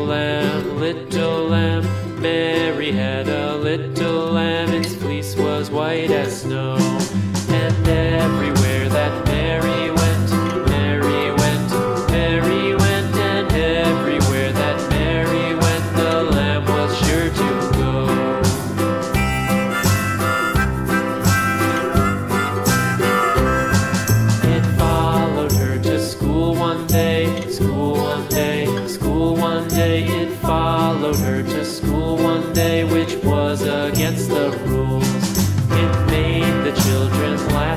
little lamb. Mary had a little lamb, its fleece was white as snow. And everywhere that Mary went, Mary went, Mary went, and everywhere that Mary went, the lamb was sure to go. It followed her to school one day, school one day, school one day. It followed her to school one day, which was against the rules. It made the children laugh.